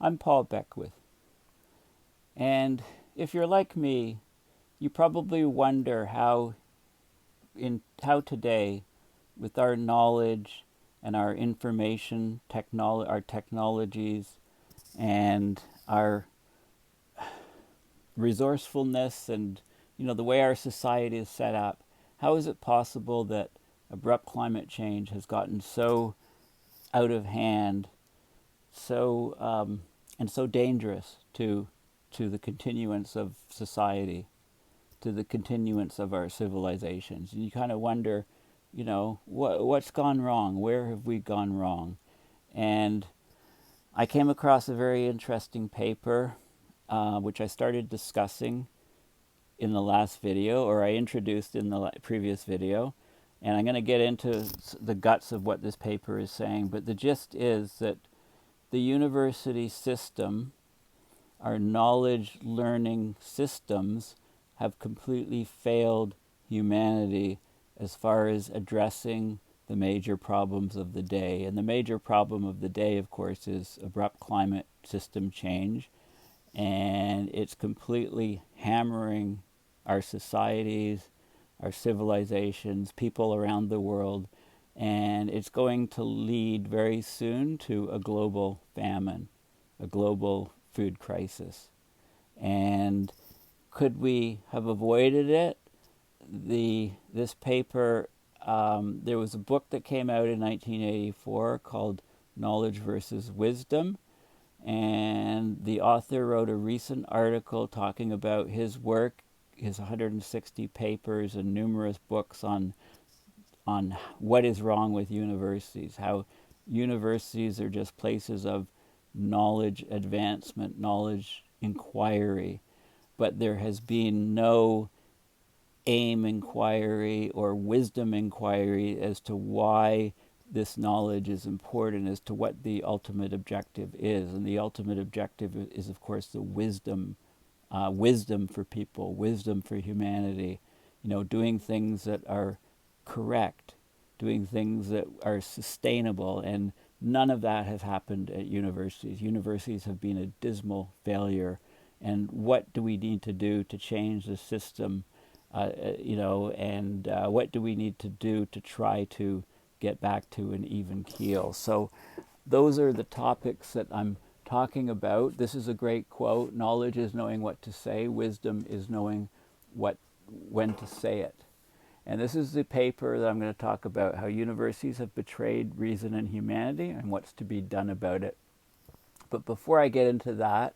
I'm Paul Beckwith, and if you're like me, you probably wonder how today, with our knowledge and our information, our technologies, and our resourcefulness, and the way our society is set up, how is it possible that abrupt climate change has gotten so out of hand, so and so dangerous to the continuance of society, to the continuance of our civilizations. And you kind of wonder, what's gone wrong? Where have we gone wrong? And I came across a very interesting paper, which I started discussing in the last video, or I introduced in the previous video. And I'm going to get into the guts of what this paper is saying. But the gist is that the university system, our knowledge learning systems, have completely failed humanity as far as addressing the major problems of the day. And the major problem of the day, of course, is abrupt climate system change. And it's completely hammering our societies, our civilizations, people around the world. And it's going to lead very soon to a global famine, a global food crisis. And could we have avoided it? This paper, there was a book that came out in 1984 called Knowledge versus Wisdom, and the author wrote a recent article talking about his work, his 160 papers and numerous books on what is wrong with universities, how universities are just places of knowledge advancement, knowledge inquiry, but there has been no aim inquiry or wisdom inquiry as to why this knowledge is important, as to what the ultimate objective is. And the ultimate objective is, of course, the wisdom for people, wisdom for humanity, doing things that are correct, doing things that are sustainable. And none of that has happened at universities. Universities have been a dismal failure. And what do we need to do to change the system? And what do we need to do to try to get back to an even keel? So those are the topics that I'm talking about. This is a great quote. Knowledge is knowing what to say. Wisdom is knowing when to say it. And this is the paper that I'm going to talk about, how universities have betrayed reason and humanity and what's to be done about it. But before I get into that,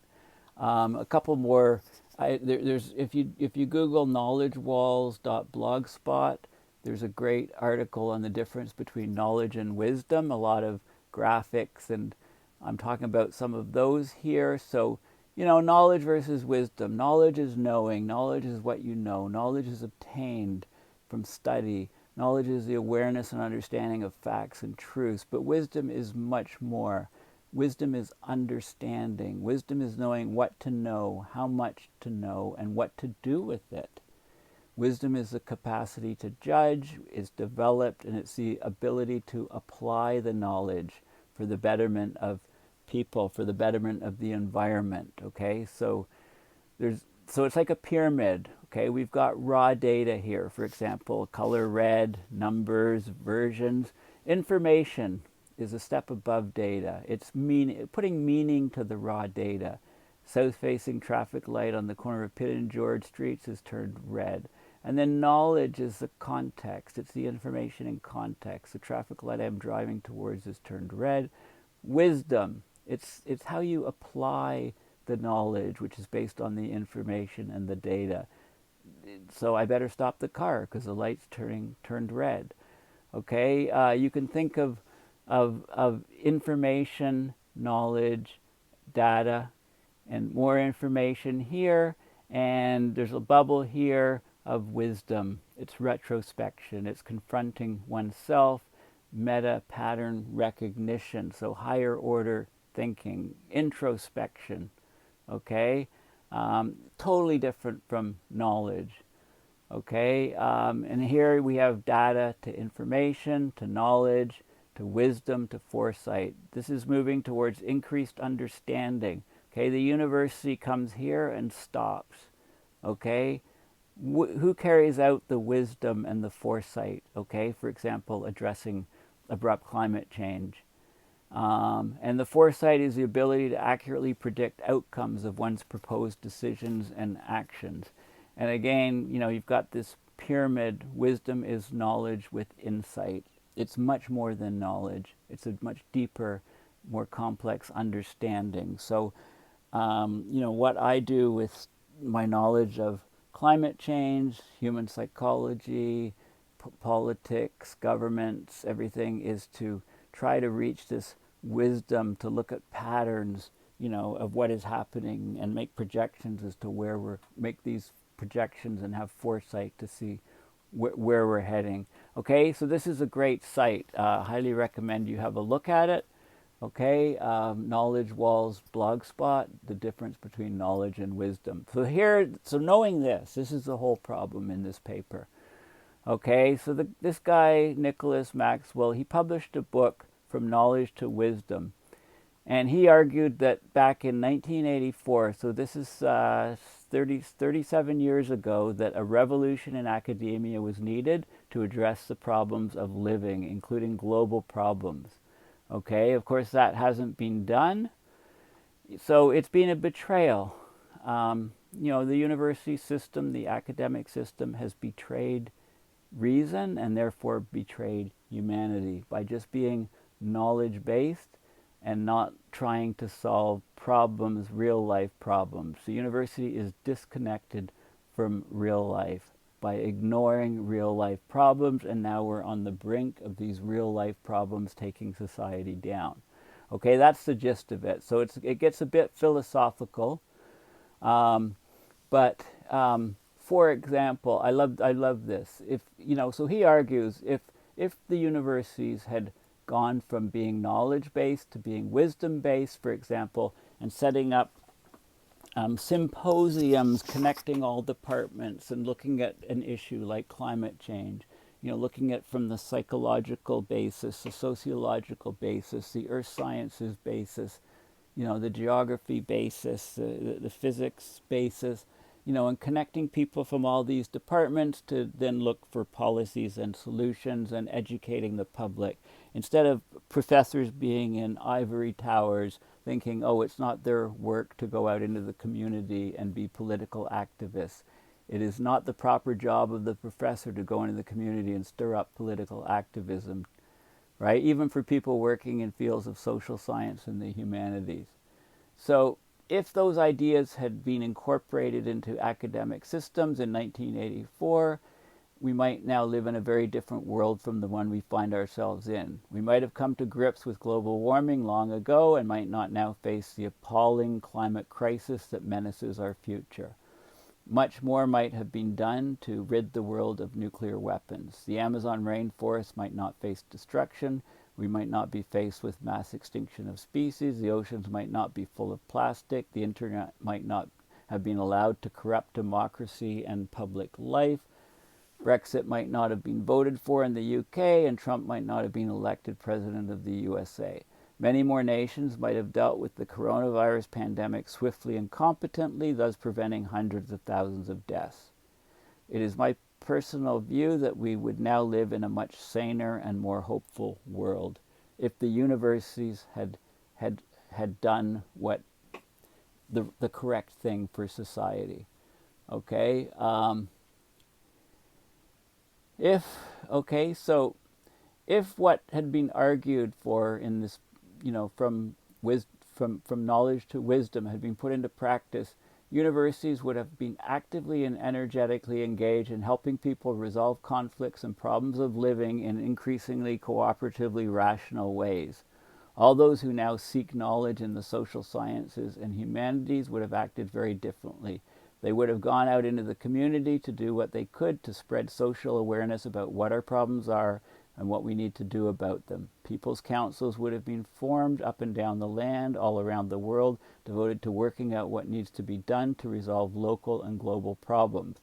a couple more. There's if you Google knowledgewalls.blogspot, there's a great article on the difference between knowledge and wisdom. A lot of graphics, and I'm talking about some of those here. So, knowledge versus wisdom. Knowledge is knowing. Knowledge is what you know. Knowledge is obtained from study. Knowledge is the awareness and understanding of facts and truths. But wisdom is much more. Wisdom is understanding. Wisdom is knowing what to know, how much to know, and what to do with it. Wisdom is the capacity to judge, is developed, and it's the ability to apply the knowledge for the betterment of people, for the betterment of the environment. Okay, so it's like a pyramid. Okay, we've got raw data here, for example, color red, numbers, versions, information is a step above data. It's putting meaning to the raw data. South-facing traffic light on the corner of Pitt and George Streets is turned red. And then knowledge is the context. It's the information in context. The traffic light I'm driving towards is turned red. Wisdom, it's how you apply the knowledge, which is based on the information and the data. So I better stop the car because the light's turned red. Okay, you can think of information, knowledge, data, and more information here, and there's a bubble here of wisdom. It's retrospection. It's confronting oneself, meta pattern recognition, so higher order thinking, introspection. Okay, totally different from knowledge. Okay, and here we have data to information, to knowledge, to wisdom to foresight. This is moving towards increased understanding. Okay, the university comes here and stops. Okay, who carries out the wisdom and the foresight? Okay, for example, addressing abrupt climate change. And the foresight is the ability to accurately predict outcomes of one's proposed decisions and actions. And again, you've got this pyramid. Wisdom is knowledge with insight. It's much more than knowledge. It's a much deeper, more complex understanding. So, what I do with my knowledge of climate change, human psychology, politics, governments, everything is to try to reach this wisdom, to look at patterns, of what is happening and make projections as to make these projections and have foresight to see where we're heading. Okay, so this is a great site. Highly recommend you have a look at it. Okay, Knowledge Walls blogspot, the difference between knowledge and wisdom. So knowing this is the whole problem in this paper. Okay, so this guy, Nicholas Maxwell, he published a book, From Knowledge to Wisdom. And he argued that back in 1984, so this is 37 years ago, that a revolution in academia was needed to address the problems of living, including global problems. Okay, of course that hasn't been done. So it's been a betrayal. The university system, the academic system has betrayed reason and therefore betrayed humanity by just being knowledge-based and not trying to solve problems, real-life problems. The university is disconnected from real life by ignoring real-life problems, and now we're on the brink of these real-life problems taking society down. Okay, that's the gist of it. So it gets a bit philosophical, but for example, I love this. So he argues if the universities had gone from being knowledge-based to being wisdom-based, for example, and setting up symposiums connecting all departments and looking at an issue like climate change, looking at from the psychological basis, the sociological basis, the earth sciences basis, the geography basis, the physics basis, and connecting people from all these departments to then look for policies and solutions and educating the public. Instead of professors being in ivory towers thinking, oh, it's not their work to go out into the community and be political activists. It is not the proper job of the professor to go into the community and stir up political activism, right? Even for people working in fields of social science and the humanities. So if those ideas had been incorporated into academic systems in 1984, we might now live in a very different world from the one we find ourselves in. We might have come to grips with global warming long ago and might not now face the appalling climate crisis that menaces our future. Much more might have been done to rid the world of nuclear weapons. The Amazon rainforest might not face destruction. We might not be faced with mass extinction of species. The oceans might not be full of plastic. The internet might not have been allowed to corrupt democracy and public life. Brexit might not have been voted for in the UK, and Trump might not have been elected president of the USA. Many more nations might have dealt with the coronavirus pandemic swiftly and competently, thus preventing hundreds of thousands of deaths. It is my personal view that we would now live in a much saner and more hopeful world if the universities had done what the correct thing for society. Okay. If what had been argued for in this, from knowledge to wisdom had been put into practice, universities would have been actively and energetically engaged in helping people resolve conflicts and problems of living in increasingly cooperatively rational ways. All those who now seek knowledge in the social sciences and humanities would have acted very differently. They would have gone out into the community to do what they could to spread social awareness about what our problems are and what we need to do about them. People's councils would have been formed up and down the land, all around the world, devoted to working out what needs to be done to resolve local and global problems.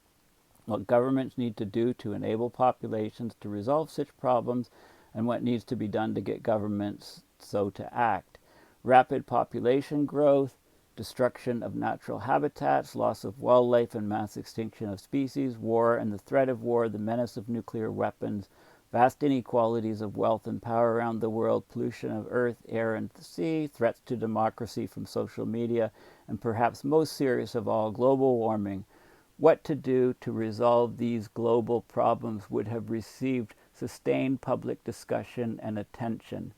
What governments need to do to enable populations to resolve such problems, and what needs to be done to get governments so to act. Rapid population growth, destruction of natural habitats, loss of wildlife and mass extinction of species, war and the threat of war, the menace of nuclear weapons, vast inequalities of wealth and power around the world, pollution of earth, air, and the sea, threats to democracy from social media, and perhaps most serious of all, global warming. What to do to resolve these global problems would have received sustained public discussion and attention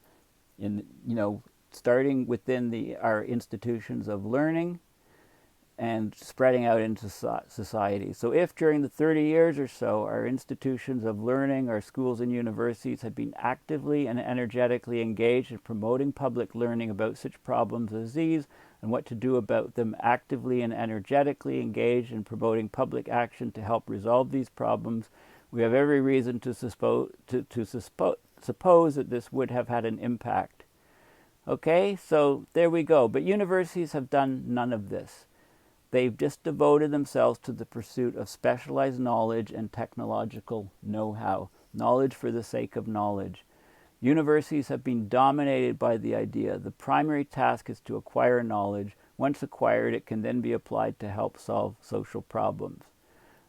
in, starting within our institutions of learning and spreading out into society. So if during the 30 years or so our institutions of learning, our schools and universities had been actively and energetically engaged in promoting public learning about such problems as these and what to do about them, actively and energetically engaged in promoting public action to help resolve these problems, we have every reason to suppose that this would have had an impact. Okay, so there we go. But universities have done none of this. They've just devoted themselves to the pursuit of specialized knowledge and technological know-how, knowledge for the sake of knowledge. Universities have been dominated by the idea the primary task is to acquire knowledge. Once acquired, it can then be applied to help solve social problems.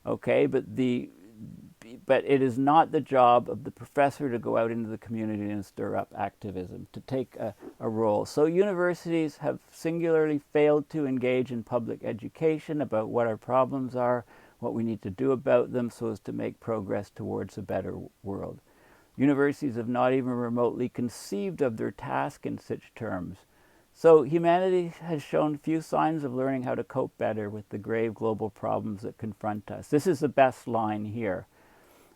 Okay, but it is not the job of the professor to go out into the community and stir up activism, to take a role. So universities have singularly failed to engage in public education about what our problems are, what we need to do about them so as to make progress towards a better world. Universities have not even remotely conceived of their task in such terms. So humanity has shown few signs of learning how to cope better with the grave global problems that confront us. This is the best line here.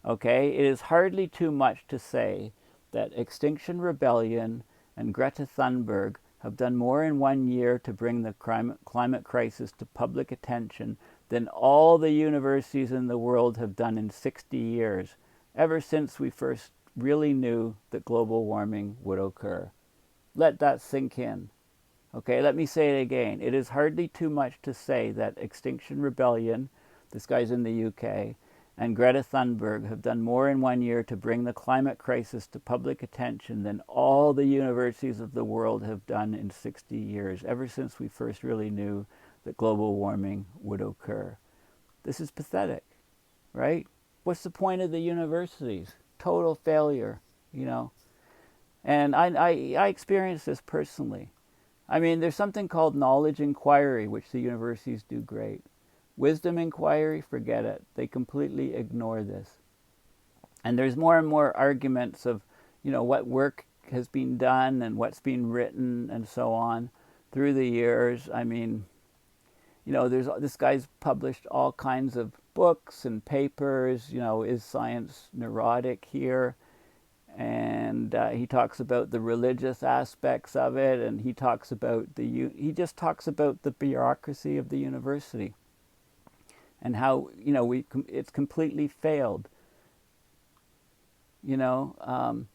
Okay, it is hardly too much to say that Extinction Rebellion and Greta Thunberg have done more in 1 year to bring the climate crisis to public attention than all the universities in the world have done in 60 years, ever since we first really knew that global warming would occur. Let that sink in. Okay, let me say it again. It is hardly too much to say that Extinction Rebellion, this guy's in the UK, and Greta Thunberg have done more in 1 year to bring the climate crisis to public attention than all the universities of the world have done in 60 years, ever since we first really knew that global warming would occur. This is pathetic, right? What's the point of the universities? Total failure, And I experienced this personally. I mean, there's something called knowledge inquiry, which the universities do great. Wisdom inquiry, forget it. They completely ignore this. And there's more and more arguments of, what work has been done and what's been written and so on through the years. I mean, this guy's published all kinds of books and papers, is science neurotic here? And he talks about the religious aspects of it, and he talks about he just talks about the bureaucracy of the university and how it's completely failed. The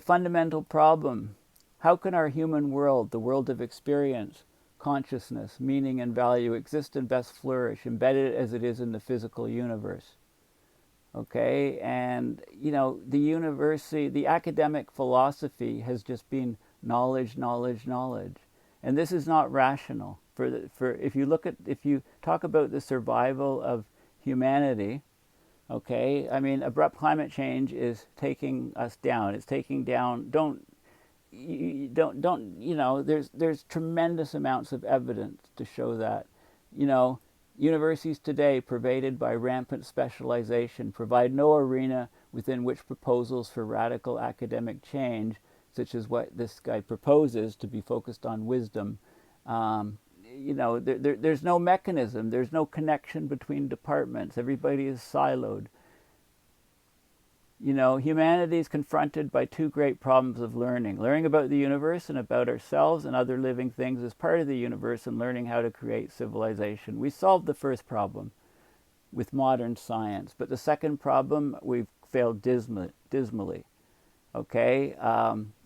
fundamental problem: how can our human world, the world of experience, consciousness, meaning, and value, exist and best flourish, embedded as it is in the physical universe? Okay, and the university, the academic philosophy has just been knowledge, knowledge, knowledge, and this is not rational. If you talk about the survival of humanity, okay, I mean, abrupt climate change is taking us down. It's taking down. There's tremendous amounts of evidence to show that, Universities today, pervaded by rampant specialization, provide no arena within which proposals for radical academic change, such as what this guy proposes to be focused on wisdom, there's no mechanism, there's no connection between departments, everybody is siloed. Humanity is confronted by two great problems of learning about the universe and about ourselves and other living things as part of the universe, and learning how to create civilization. We solved the first problem with modern science, but the second problem we've failed dismally. Okay,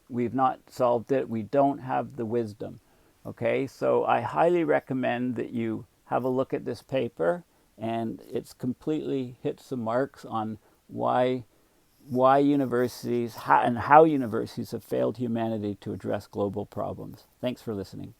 we've not solved it. We don't have the wisdom. Okay, so I highly recommend that you have a look at this paper, and it's completely hits the marks on why why universities and how universities have failed humanity to address global problems. Thanks for listening.